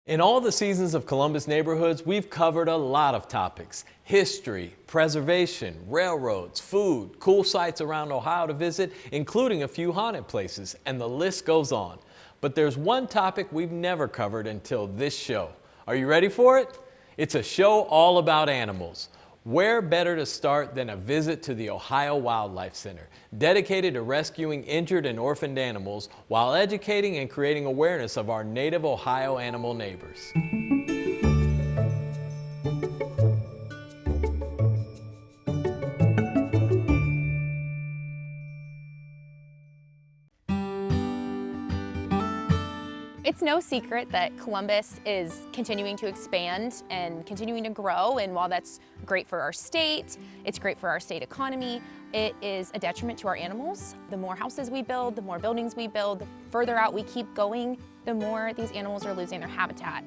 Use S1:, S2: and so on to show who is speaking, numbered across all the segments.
S1: In all the seasons of Columbus Neighborhoods, we've covered a lot of topics: history, preservation, railroads, food, cool sites around Ohio to visit, including a few haunted places, and the list goes on. But there's one topic we've never covered until this show. Are you ready for it? It's a show all about animals. Where better to start than a visit to the Ohio Wildlife Center, dedicated to rescuing injured and orphaned animals while educating and creating awareness of our native Ohio animal neighbors.
S2: It's no secret that Columbus is continuing to expand and continuing to grow, and while that's great for our state, it's great for our state economy, it is a detriment to our animals. The more houses we build, the more buildings we build, the further out we keep going, the more these animals are losing their habitat.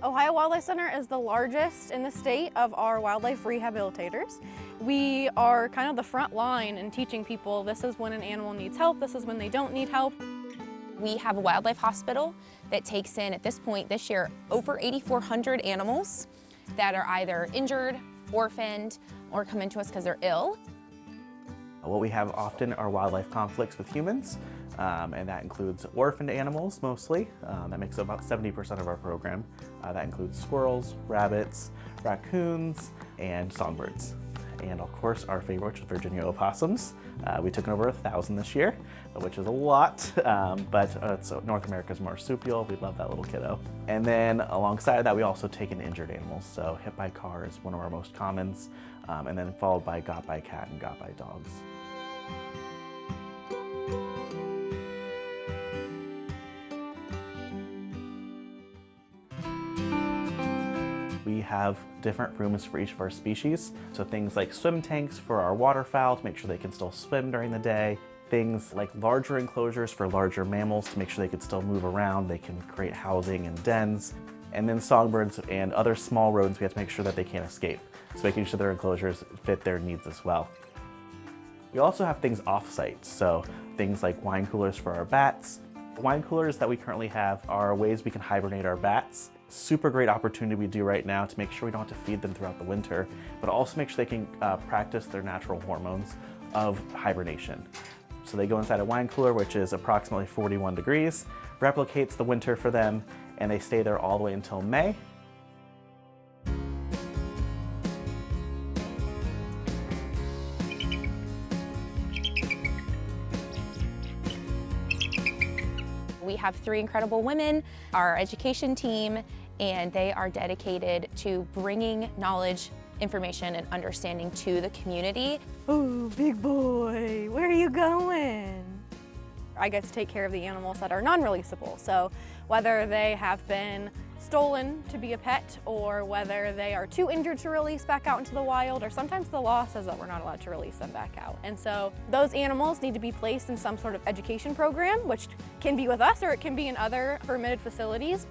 S3: Ohio Wildlife Center is the largest in the state of our wildlife rehabilitators. We are kind of the front line in teaching people this is when an animal needs help, this is when they don't need help.
S2: We have a wildlife hospital that takes in, at this point this year, over 8,400 animals that are either injured, orphaned, or come into us because they're ill.
S4: What we have often are wildlife conflicts with humans, and that includes orphaned animals mostly. That makes up about 70% of our program. That includes squirrels, rabbits, raccoons, and songbirds. And of course our favorite, which is Virginia opossums. We took in over 1,000 this year, which is a lot, but it's North America's marsupial. We love that little kiddo. And then alongside that, we also take in injured animals. So hit by car is one of our most commons, and then followed by got by cat and got by dogs. We have different rooms for each of our species. So things like swim tanks for our waterfowl to make sure they can still swim during the day. Things like larger enclosures for larger mammals to make sure they can still move around. They can create housing and dens. And then songbirds and other small rodents, we have to make sure that they can't escape. So making sure their enclosures fit their needs as well. We also have things off-site. So things like wine coolers for our bats. The wine coolers that we currently have are ways we can hibernate our bats. Super great opportunity we do right now to make sure we don't have to feed them throughout the winter, but also make sure they can practice their natural hormones of hibernation. So they go inside a wine cooler, which is approximately 41 degrees, replicates the winter for them, and they stay there all the way until May.
S2: We have 3 incredible women, our education team, and they are dedicated to bringing knowledge, information, and understanding to the community.
S3: Ooh, big boy, where are you going? I get to take care of the animals that are non-releasable. So whether they have been stolen to be a pet, or whether they are too injured to release back out into the wild, or sometimes the law says that we're not allowed to release them back out. And so those animals need to be placed in some sort of education program, which can be with us or it can be in other permitted facilities.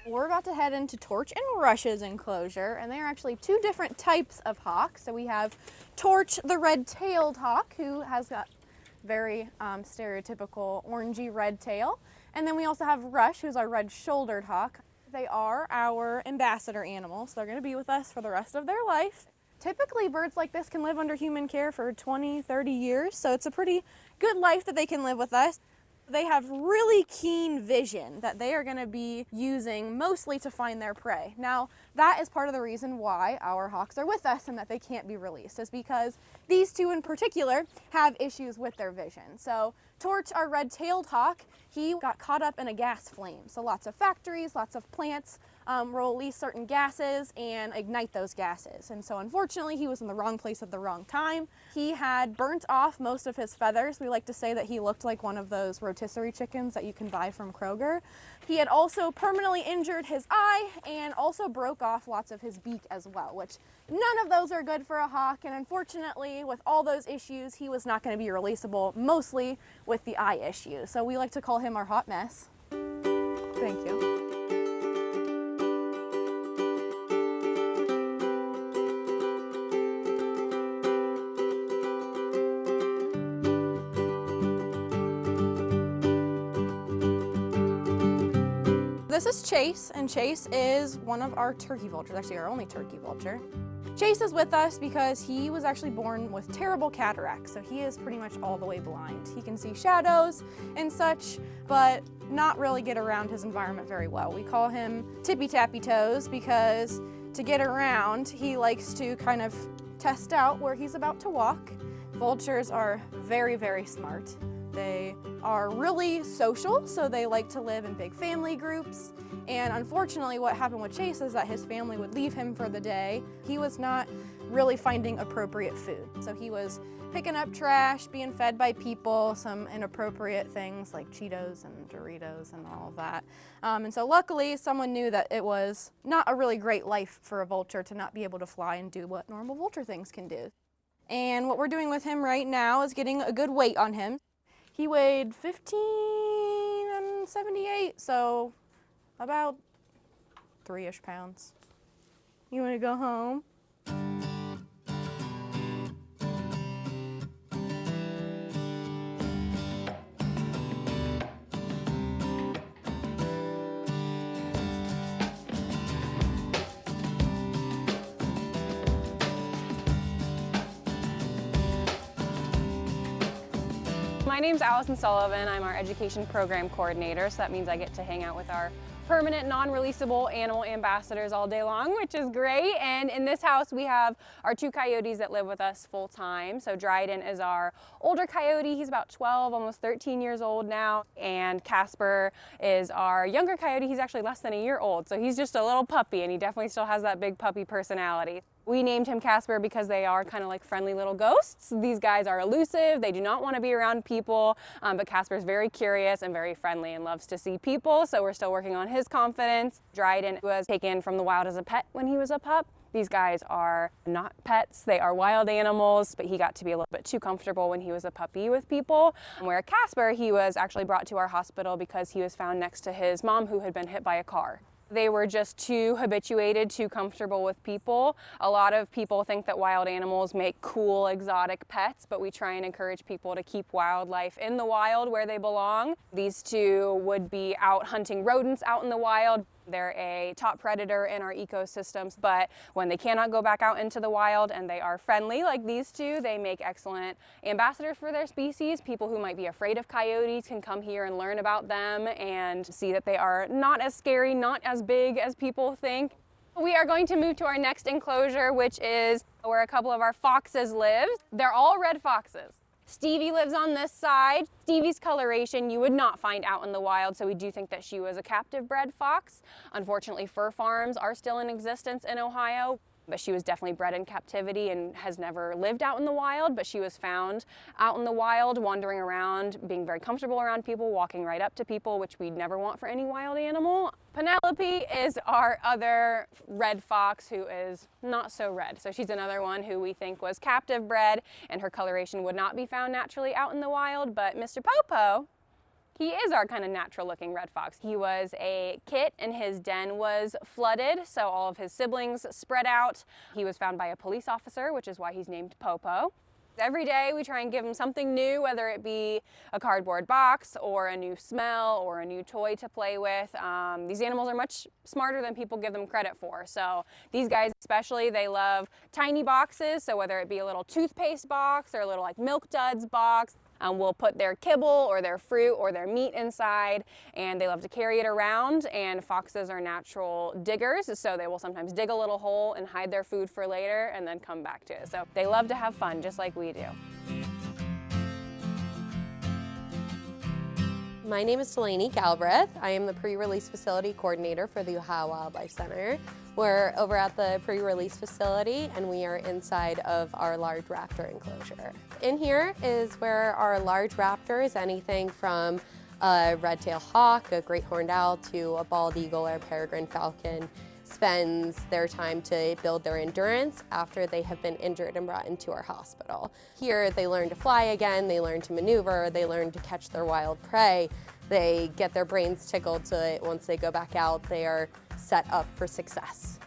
S3: We're about to head into Torch and Rush's enclosure, and they are actually 2 different types of hawks. So we have Torch, the red-tailed hawk, who has got very stereotypical orangey red tail. And then we also have Rush, who's our red-shouldered hawk. They are our ambassador animals. So they're going to be with us for the rest of their life. Typically, birds like this can live under human care for 20, 30 years, so it's a pretty good life that they can live with us. They have really keen vision that they are going to be using mostly to find their prey. Now, that is part of the reason why our hawks are with us and that they can't be released, is because these 2 in particular have issues with their vision. So Torch, our red-tailed hawk, he got caught up in a gas flame. So lots of factories, lots of plants release certain gases and ignite those gases. And so unfortunately, he was in the wrong place at the wrong time. He had burnt off most of his feathers. We like to say that he looked like one of those rotisserie chickens that you can buy from Kroger. He had also permanently injured his eye and also broke off lots of his beak as well, which none of those are good for a hawk. And unfortunately, with all those issues, he was not going to be releasable, mostly with the eye issue. So we like to call him our hot mess. Thank you. This is Chase, and Chase is one of our turkey vultures, actually our only turkey vulture. Chase is with us because he was actually born with terrible cataracts, so he is pretty much all the way blind. He can see shadows and such, but not really get around his environment very well. We call him Tippy Tappy Toes because to get around, he likes to kind of test out where he's about to walk. Vultures are very, very smart. They are really social, so they like to live in big family groups. And unfortunately, what happened with Chase is that his family would leave him for the day. He was not really finding appropriate food. So he was picking up trash, being fed by people, some inappropriate things like Cheetos and Doritos and all of that. And so luckily, someone knew that it was not a really great life for a vulture to not be able to fly and do what normal vulture things can do. And what we're doing with him right now is getting a good weight on him. He weighed 15 and 78, so about 3-ish pounds. You want to go home?
S5: My name's Allison Sullivan. I'm our education program coordinator, so that means I get to hang out with our permanent non-releasable animal ambassadors all day long, which is great. And in this house we have our 2 coyotes that live with us full time. So Dryden is our older coyote. He's about 12, almost 13 years old now. And Casper is our younger coyote. He's actually less than a year old. So he's just a little puppy, and he definitely still has that big puppy personality. We named him Casper because they are kind of like friendly little ghosts. These guys are elusive. They do not want to be around people, but Casper is very curious and very friendly and loves to see people, so we're still working on his confidence. Dryden was taken from the wild as a pet when he was a pup. These guys are not pets, they are wild animals, but he got to be a little bit too comfortable when he was a puppy with people. Where Casper, he was actually brought to our hospital because he was found next to his mom who had been hit by a car. They were just too habituated, too comfortable with people. A lot of people think that wild animals make cool, exotic pets, but we try and encourage people to keep wildlife in the wild where they belong. These two would be out hunting rodents out in the wild. They're a top predator in our ecosystems, but when they cannot go back out into the wild and they are friendly like these two, they make excellent ambassadors for their species. People who might be afraid of coyotes can come here and learn about them and see that they are not as scary, not as big as people think. We are going to move to our next enclosure, which is where a couple of our foxes live. They're all red foxes. Stevie lives on this side. Stevie's coloration you would not find out in the wild, so we do think that she was a captive bred fox. Unfortunately, fur farms are still in existence in Ohio, but she was definitely bred in captivity and has never lived out in the wild, but she was found out in the wild, wandering around, being very comfortable around people, walking right up to people, which we'd never want for any wild animal. Penelope is our other red fox who is not so red. So she's another one who we think was captive bred, and her coloration would not be found naturally out in the wild, but Mr. Popo, he is our kind of natural looking red fox. He was a kit and his den was flooded, so all of his siblings spread out. He was found by a police officer, which is why he's named Popo. Every day we try and give him something new, whether it be a cardboard box or a new smell or a new toy to play with. These animals are much smarter than people give them credit for. So these guys especially, they love tiny boxes. So whether it be a little toothpaste box or a little like Milk Duds box, we'll put their kibble or their fruit or their meat inside, and they love to carry it around. And foxes are natural diggers, so they will sometimes dig a little hole and hide their food for later and then come back to it. So they love to have fun just like we do.
S6: My name is Delaney Galbraith. I am the pre-release facility coordinator for the Ohio Wildlife Center. We're over at the pre-release facility and we are inside of our large raptor enclosure. In here is where our large raptors, anything from a red-tailed hawk, a great horned owl, to a bald eagle or peregrine falcon, spends their time to build their endurance after they have been injured and brought into our hospital. Here they learn to fly again, they learn to maneuver, they learn to catch their wild prey, they get their brains tickled so that once they go back out, they are set up for success.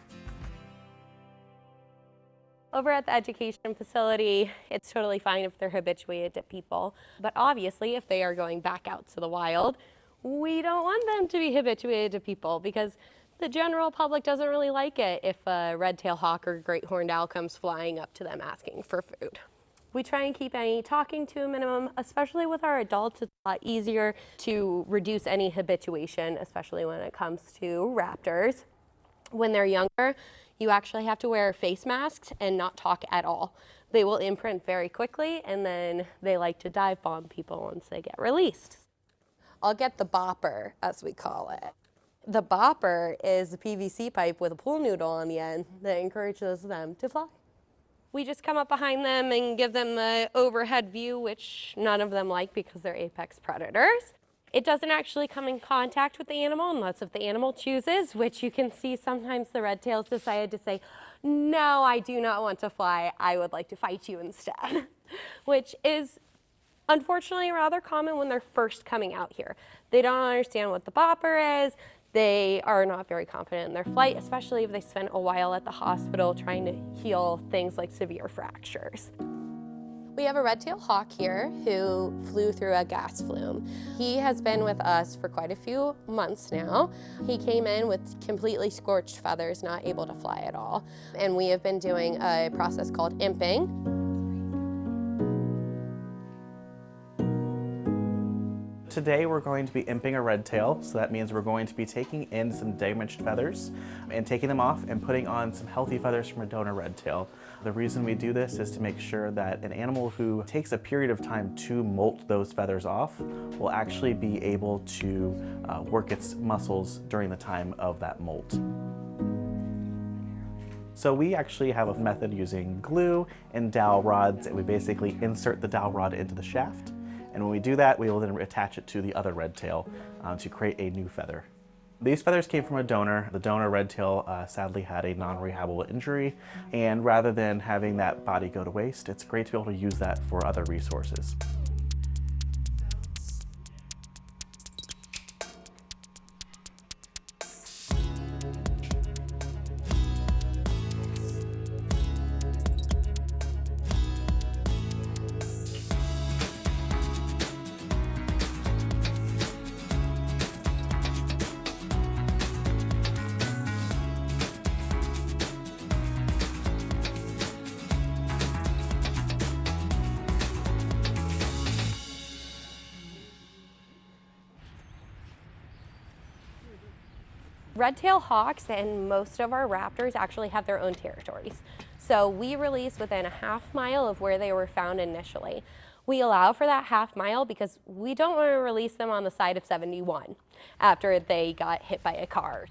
S6: Over at the education facility, it's totally fine if they're habituated to people, but obviously if they are going back out to the wild, We don't want them to be habituated to people because the general public doesn't really like it if a red-tailed hawk or great horned owl comes flying up to them asking for food. We try and keep any talking to a minimum, especially with our adults. It's a lot easier to reduce any habituation, especially when it comes to raptors. When they're younger, you actually have to wear face masks and not talk at all. They will imprint very quickly, and then they like to dive bomb people once they get released. I'll get the bopper, as we call it. The bopper is a PVC pipe with a pool noodle on the end that encourages them to fly. We just come up behind them and give them the overhead view, which none of them like because they're apex predators. It doesn't actually come in contact with the animal unless if the animal chooses, which you can see sometimes the red tails decided to say, no, I do not want to fly. I would like to fight you instead, which is unfortunately rather common when they're first coming out here. They don't understand what the bopper is. They are not very confident in their flight, especially if they spent a while at the hospital trying to heal things like severe fractures. We have a red-tailed hawk here who flew through a gas flume. He has been with us for quite a few months now. He came in with completely scorched feathers, not able to fly at all. And we have been doing a process called imping.
S4: Today we're going to be imping a red tail, so that means we're going to be taking in some damaged feathers and taking them off and putting on some healthy feathers from a donor red tail. The reason we do this is to make sure that an animal who takes a period of time to molt those feathers off will actually be able to work its muscles during the time of that molt. So we actually have a method using glue and dowel rods, and we basically insert the dowel rod into the shaft. And when we do that, we will then attach it to the other red tail to create a new feather. These feathers came from a donor. The donor red tail sadly had a non-rehabable injury, and rather than having that body go to waste, it's great to be able to use that for other resources.
S6: Red-tailed hawks and most of our raptors actually have their own territories. So we release within a half mile of where they were found initially. We allow for that half mile because we don't want to release them on the side of 71 after they got hit by a car.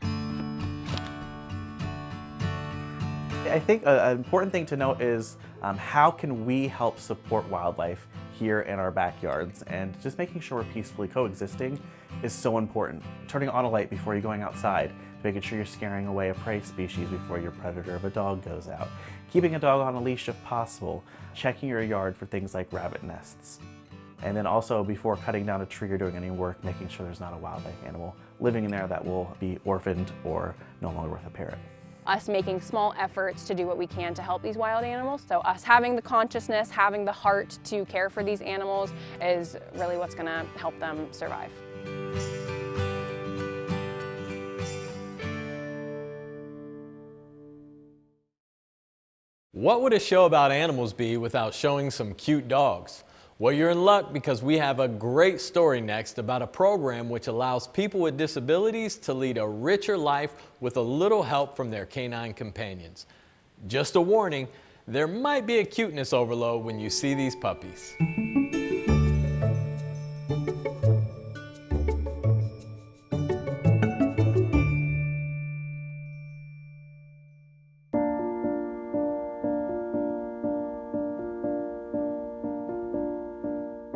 S4: I think an important thing to note is how can we help support wildlife here in our backyards, and just making sure we're peacefully coexisting is so important. Turning on a light before you're going outside, making sure you're scaring away a prey species before your predator of a dog goes out, keeping a dog on a leash if possible, checking your yard for things like rabbit nests. And then also before cutting down a tree or doing any work, making sure there's not a wildlife animal living in there that will be orphaned or no longer worth a parrot.
S5: Us making small efforts to do what we can to help these wild animals. So us having the consciousness, having the heart to care for these animals is really what's gonna help them survive.
S1: What would a show about animals be without showing some cute dogs? Well, you're in luck because we have a great story next about a program which allows people with disabilities to lead a richer life with a little help from their canine companions. Just a warning, there might be a cuteness overload when you see these puppies.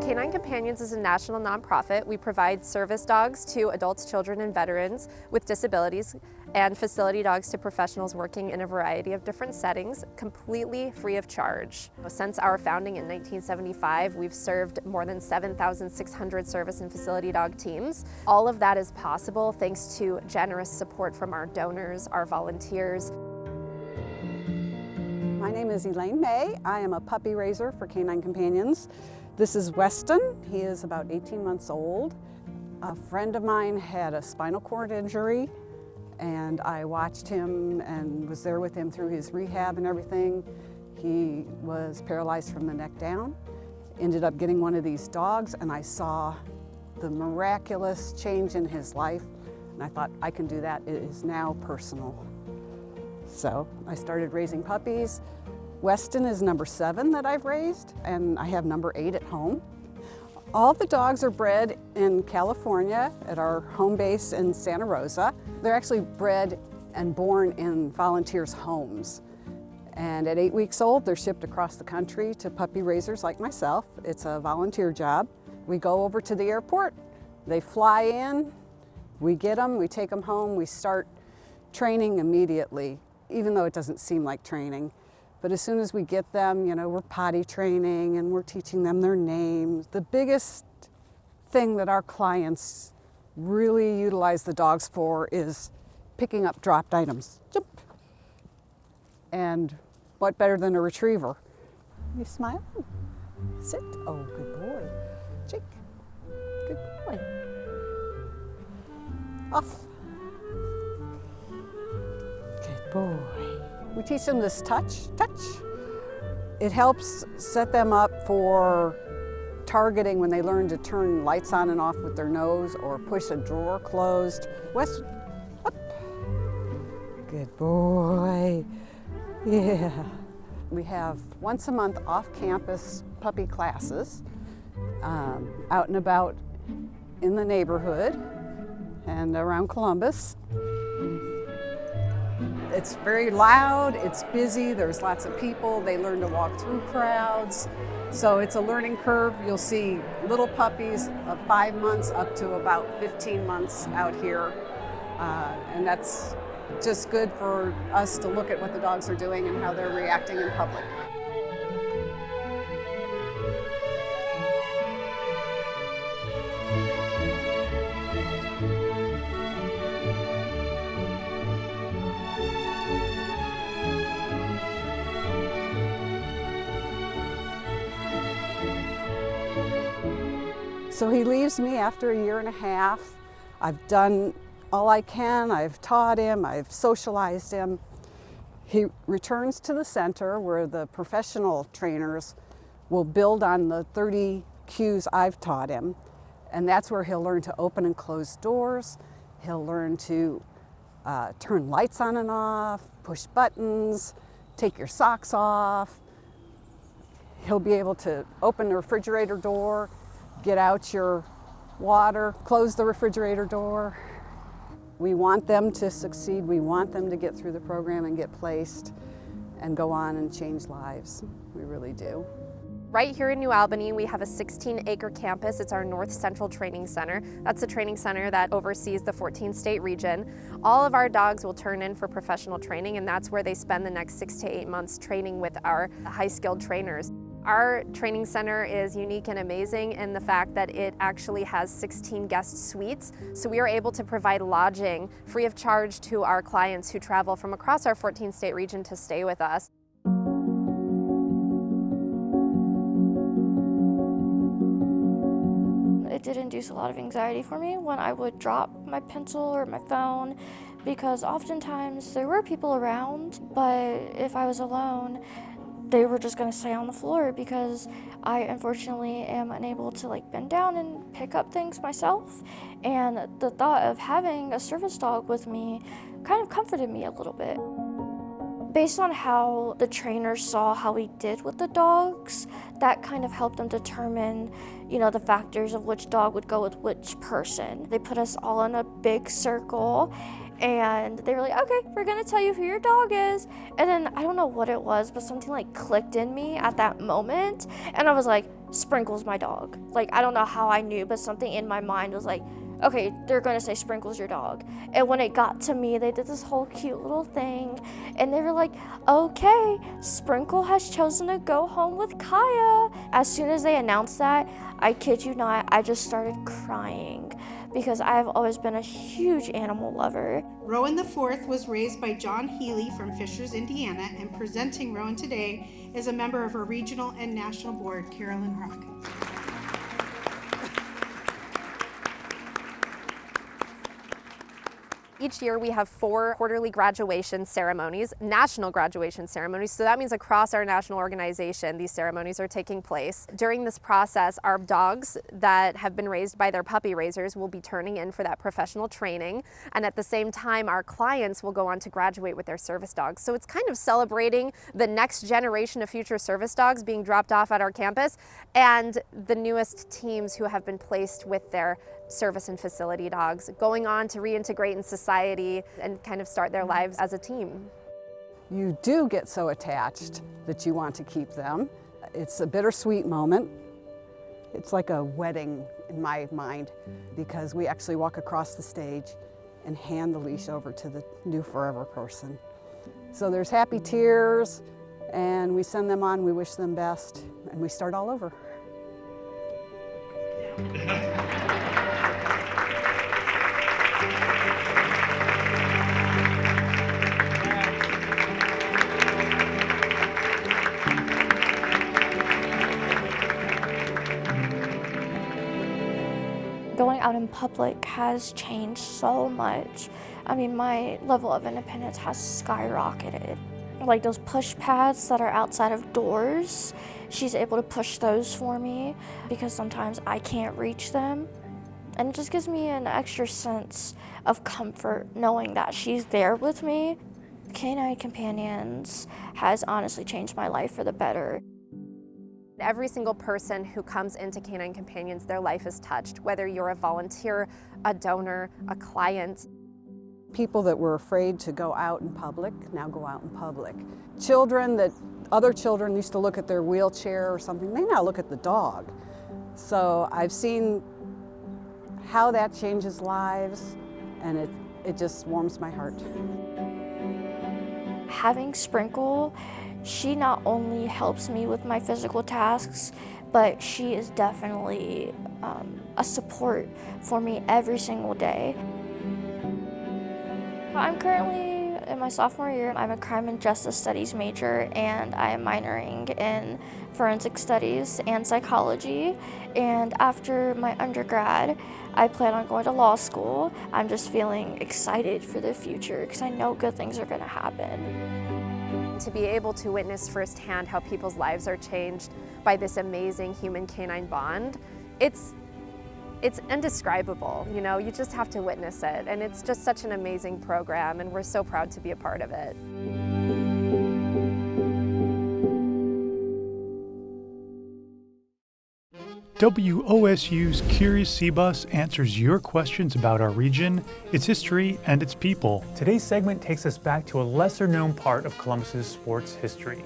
S7: Canine Companions is a national nonprofit. We provide service dogs to adults, children, and veterans with disabilities, and facility dogs to professionals working in a variety of different settings, completely free of charge. Since our founding in 1975, we've served more than 7,600 service and facility dog teams. All of that is possible thanks to generous support from our donors, our volunteers.
S8: My name is Elaine May. I am a puppy raiser for Canine Companions. This is Weston. He is about 18 months old. A friend of mine had a spinal cord injury, and I watched him and was there with him through his rehab and everything. He was paralyzed from the neck down, ended up getting one of these dogs, and I saw the miraculous change in his life, and I thought, I can do that. It is now personal. So I started raising puppies. Weston is number 7 that I've raised, and I have number 8 at home. All the dogs are bred in California at our home base in Santa Rosa. They're actually bred and born in volunteers' homes. And at 8 weeks old, they're shipped across the country to puppy raisers like myself. It's a volunteer job. We go over to the airport, they fly in, we get them, we take them home, we start training immediately, even though it doesn't seem like training. But as soon as we get them, you know, we're potty training and we're teaching them their names. The biggest thing that our clients really utilize the dogs for is picking up dropped items. Jump. And what better than a retriever? You smile? Sit. Oh, good boy. Jake. Good boy. Off. Good boy. We teach them this touch. It helps set them up for targeting when they learn to turn lights on and off with their nose or push a drawer closed. West, up. Good boy. Yeah. We have once a month off-campus puppy classes out and about in the neighborhood and around Columbus. It's very loud, it's busy, there's lots of people, they learn to walk through crowds. So it's a learning curve. You'll see little puppies of 5 months up to about 15 months out here. And that's just good for us to look at what the dogs are doing and how they're reacting in public. So he leaves me after 1.5 years. I've done all I can. I've taught him, I've socialized him. He returns to the center where the professional trainers will build on the 30 cues I've taught him. And that's where he'll learn to open and close doors. He'll learn to turn lights on and off, push buttons, take your socks off. He'll be able to open the refrigerator door, get out your water, close the refrigerator door. We want them to succeed. We want them to get through the program and get placed and go on and change lives. We really do.
S7: Right here in New Albany, we have a 16-acre campus. It's our North Central Training Center. That's the training center that oversees the 14-state region. All of our dogs will turn in for professional training, and that's where they spend the next 6 to 8 months training with our high-skilled trainers. Our training center is unique and amazing in the fact that it actually has 16 guest suites. So we are able to provide lodging free of charge to our clients who travel from across our 14-state region to stay with us.
S9: It did induce a lot of anxiety for me when I would drop my pencil or my phone, because oftentimes there were people around, but if I was alone, they were just gonna stay on the floor because I unfortunately am unable to bend down and pick up things myself. And the thought of having a service dog with me kind of comforted me a little bit. Based on how the trainers saw how we did with the dogs, that kind of helped them determine, the factors of which dog would go with which person. They put us all in a big circle and they were like, okay, we're gonna tell you who your dog is. And then I don't know what it was, but something clicked in me at that moment. And I was like, Sprinkle's my dog. I don't know how I knew, but something in my mind was like, okay, they're gonna say Sprinkle's your dog. And when it got to me, they did this whole cute little thing. And they were like, okay, Sprinkle has chosen to go home with Kaya. As soon as they announced that, I kid you not, I just started crying because I've always been a huge animal lover.
S10: Rowan IV was raised by John Healy from Fishers, Indiana, and presenting Rowan today is a member of her regional and national board, Carolyn Rock.
S7: Each year we have 4 quarterly graduation ceremonies, national graduation ceremonies. So that means across our national organization, these ceremonies are taking place. During this process, our dogs that have been raised by their puppy raisers will be turning in for that professional training. And at the same time, our clients will go on to graduate with their service dogs. So it's kind of celebrating the next generation of future service dogs being dropped off at our campus and the newest teams who have been placed with their service and facility dogs, going on to reintegrate in society and kind of start their lives as a team.
S8: You do get so attached that you want to keep them. It's a bittersweet moment. It's like a wedding in my mind because we actually walk across the stage and hand the leash over to the new forever person. So there's happy tears and we send them on, we wish them best, and we start all over.
S9: Going out in public has changed so much. I mean, my level of independence has skyrocketed. Like those push pads that are outside of doors, she's able to push those for me because sometimes I can't reach them. And it just gives me an extra sense of comfort knowing that she's there with me. Canine Companions has honestly changed my life for the better.
S7: Every single person who comes into Canine Companions, their life is touched, whether you're a volunteer, a donor, a client.
S8: People that were afraid to go out in public now go out in public. Children that other children used to look at their wheelchair or something, they now look at the dog. So I've seen how that changes lives, and it just warms my heart.
S9: Having Sprinkle, she not only helps me with my physical tasks, but she is definitely a support for me every single day. I'm currently in my sophomore year. I'm a crime and justice studies major, and I am minoring in forensic studies and psychology. And after my undergrad, I plan on going to law school. I'm just feeling excited for the future because I know good things are going to happen.
S7: To be able to witness firsthand how people's lives are changed by this amazing human-canine bond, it's indescribable, you know, you just have to witness it. And it's just such an amazing program, and we're so proud to be a part of it.
S11: WOSU's Curious Sea Bus answers your questions about our region, its history, and its people. Today's segment takes us back to a lesser-known part of Columbus's sports history.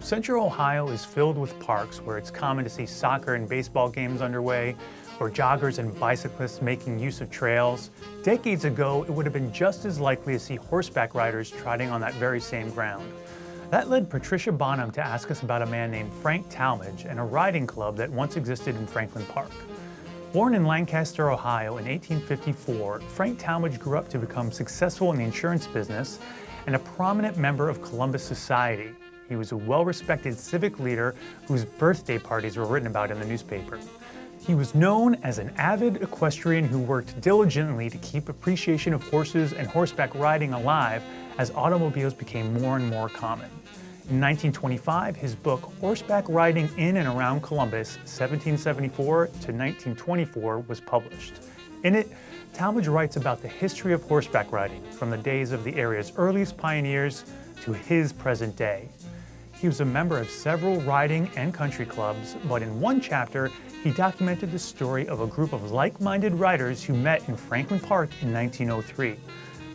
S11: Central Ohio is filled with parks where it's common to see soccer and baseball games underway, or joggers and bicyclists making use of trails. Decades ago, it would have been just as likely to see horseback riders trotting on that very same ground. That led Patricia Bonham to ask us about a man named Frank Talmadge and a riding club that once existed in Franklin Park. Born in Lancaster, Ohio in 1854, Frank Talmadge grew up to become successful in the insurance business and a prominent member of Columbus society. He was a well-respected civic leader whose birthday parties were written about in the newspaper. He was known as an avid equestrian who worked diligently to keep appreciation of horses and horseback riding alive as automobiles became more and more common. In 1925, his book, Horseback Riding in and Around Columbus, 1774 to 1924, was published. In it, Talmadge writes about the history of horseback riding from the days of the area's earliest pioneers to his present day. He was a member of several riding and country clubs, but in one chapter, he documented the story of a group of like-minded riders who met in Franklin Park in 1903.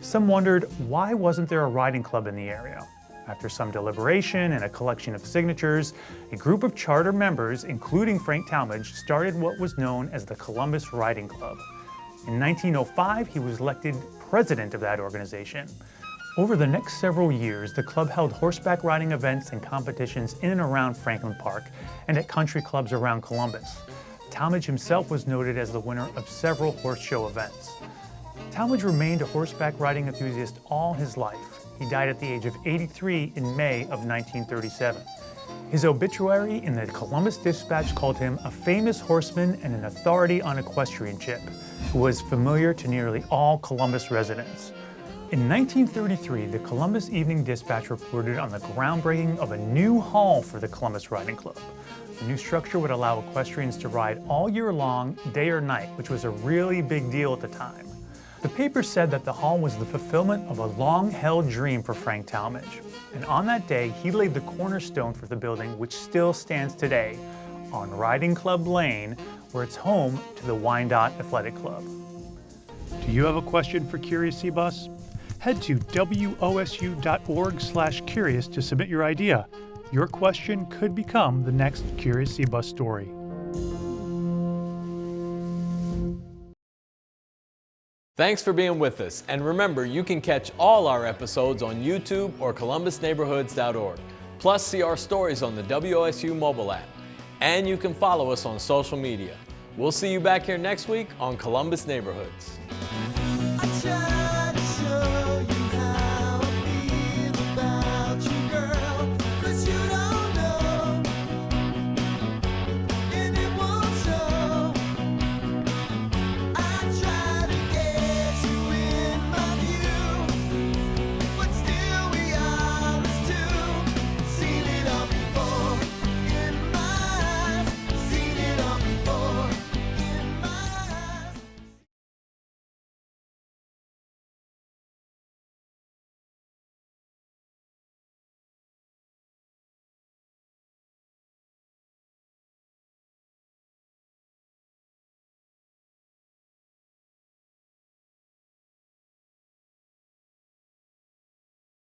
S11: Some wondered, why wasn't there a riding club in the area? After some deliberation and a collection of signatures, a group of charter members, including Frank Talmadge, started what was known as the Columbus Riding Club. In 1905, he was elected president of that organization. Over the next several years, the club held horseback riding events and competitions in and around Franklin Park and at country clubs around Columbus. Talmadge himself was noted as the winner of several horse show events. Talmadge remained a horseback riding enthusiast all his life. He died at the age of 83 in May of 1937. His obituary in the Columbus Dispatch called him a famous horseman and an authority on equestrianship, who was familiar to nearly all Columbus residents. In 1933, the Columbus Evening Dispatch reported on the groundbreaking of a new hall for the Columbus Riding Club. The new structure would allow equestrians to ride all year long, day or night, which was a really big deal at the time. The paper said that the hall was the fulfillment of a long-held dream for Frank Talmadge. And on that day, he laid the cornerstone for the building, which still stands today on Riding Club Lane, where it's home to the Wyandotte Athletic Club. Do you have a question for Curious C-Bus? Head to wosu.org/curious to submit your idea. Your question could become the next Curious C-Bus story.
S1: Thanks for being with us, and remember, you can catch all our episodes on YouTube or columbusneighborhoods.org. Plus, see our stories on the WOSU mobile app. And you can follow us on social media. We'll see you back here next week on Columbus Neighborhoods.